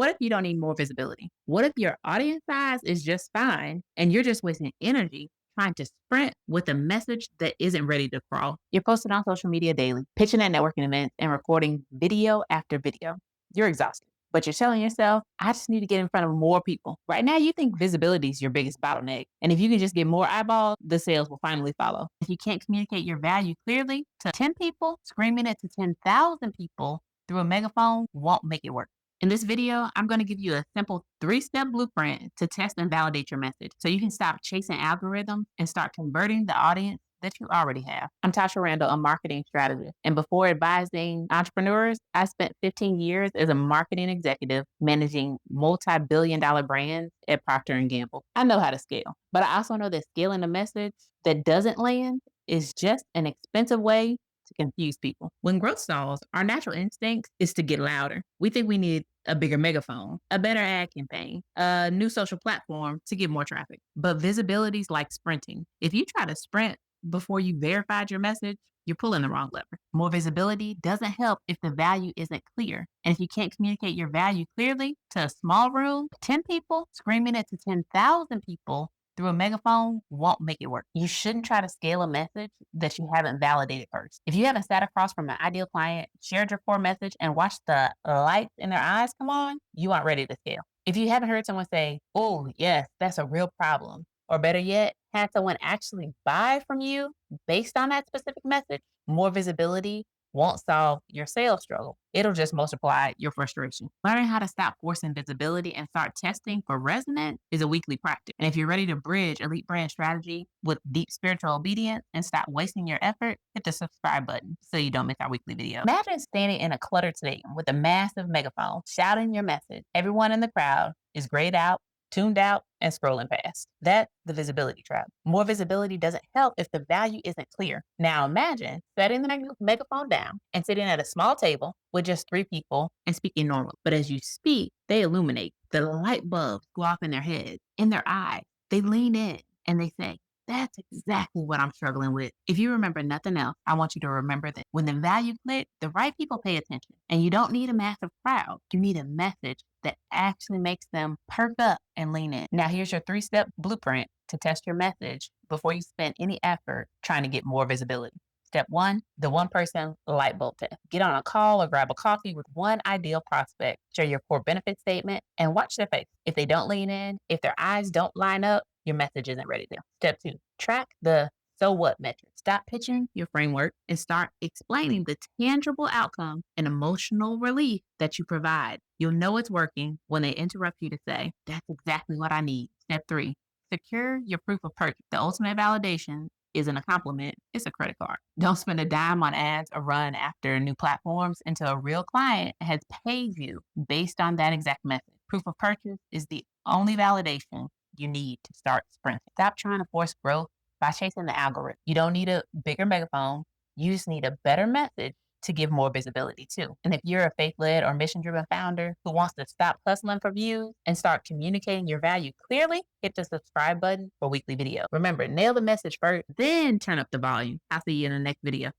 What if you don't need more visibility? What if your audience size is just fine and you're just wasting energy trying to sprint with a message that isn't ready to crawl? You're posting on social media daily, pitching at networking events, and recording video after video. You're exhausted, but you're telling yourself, I just need to get in front of more people. Right now, you think visibility is your biggest bottleneck. And if you can just get more eyeballs, the sales will finally follow. If you can't communicate your value clearly to 10 people, screaming it to 10,000 people through a megaphone won't make it work. In this video, I'm going to give you a simple 3-step blueprint to test and validate your message so you can stop chasing algorithms and start converting the audience that you already have. I'm Tasha Randle, a marketing strategist. And before advising entrepreneurs, I spent 15 years as a marketing executive managing multi-billion-dollar brands at Procter& Gamble. I know how to scale, but I also know that scaling a message that doesn't land is just an expensive way to confuse people. When growth stalls, our natural instinct is to get louder. We think we need a bigger megaphone, a better ad campaign, a new social platform to get more traffic. But visibility is like sprinting. If you try to sprint before you verified your message, you're pulling the wrong lever. More visibility doesn't help if the value isn't clear. And if you can't communicate your value clearly to a small room, 10 people screaming it to 10,000 people through a megaphone won't make it work. You shouldn't try to scale a message that you haven't validated first. If you haven't sat across from an ideal client, shared your core message, and watched the lights in their eyes come on, you aren't ready to scale. If you haven't heard someone say, oh, yes, that's a real problem, or better yet, had someone actually buy from you based on that specific message, more visibility won't solve your sales struggle. It'll just multiply your frustration. Learning how to stop forcing visibility and start testing for resonance is a weekly practice. And if you're ready to bridge elite brand strategy with deep spiritual obedience and stop wasting your effort, hit the subscribe button so you don't miss our weekly video. Imagine standing in a cluttered stadium with a massive megaphone shouting your message. Everyone in the crowd is grayed out, tuned out, and scrolling past. That's the visibility trap. More visibility doesn't help if the value isn't clear. Now imagine setting the megaphone down and sitting at a small table with just 3 people and speaking normal. But as you speak, they illuminate. The light bulbs go off in their heads, in their eyes. They lean in and they say, that's exactly what I'm struggling with. If you remember nothing else, I want you to remember that when the value clicks, the right people pay attention. And you don't need a massive crowd. You need a message that actually makes them perk up and lean in. Now, here's your 3-step blueprint to test your message before you spend any effort trying to get more visibility. Step 1, the one person light bulb test. Get on a call or grab a coffee with one ideal prospect. Share your core benefit statement and watch their face. If they don't lean in, if their eyes don't line up, your message isn't ready to. Step 2, track the so what metric. Stop pitching your framework and start explaining the tangible outcome and emotional relief that you provide. You'll know it's working when they interrupt you to say, that's exactly what I need. Step 3, secure your proof of purchase. The ultimate validation isn't a compliment, it's a credit card. Don't spend a dime on ads or run after new platforms until a real client has paid you based on that exact method. Proof of purchase is the only validation you need to start sprinting. Stop trying to force growth by chasing the algorithm. You don't need a bigger megaphone. You just need a better message to give more visibility too. And if you're a faith-led or mission-driven founder who wants to stop hustling for views and start communicating your value clearly, hit the subscribe button for weekly video. Remember, nail the message first, then turn up the volume. I'll see you in the next video.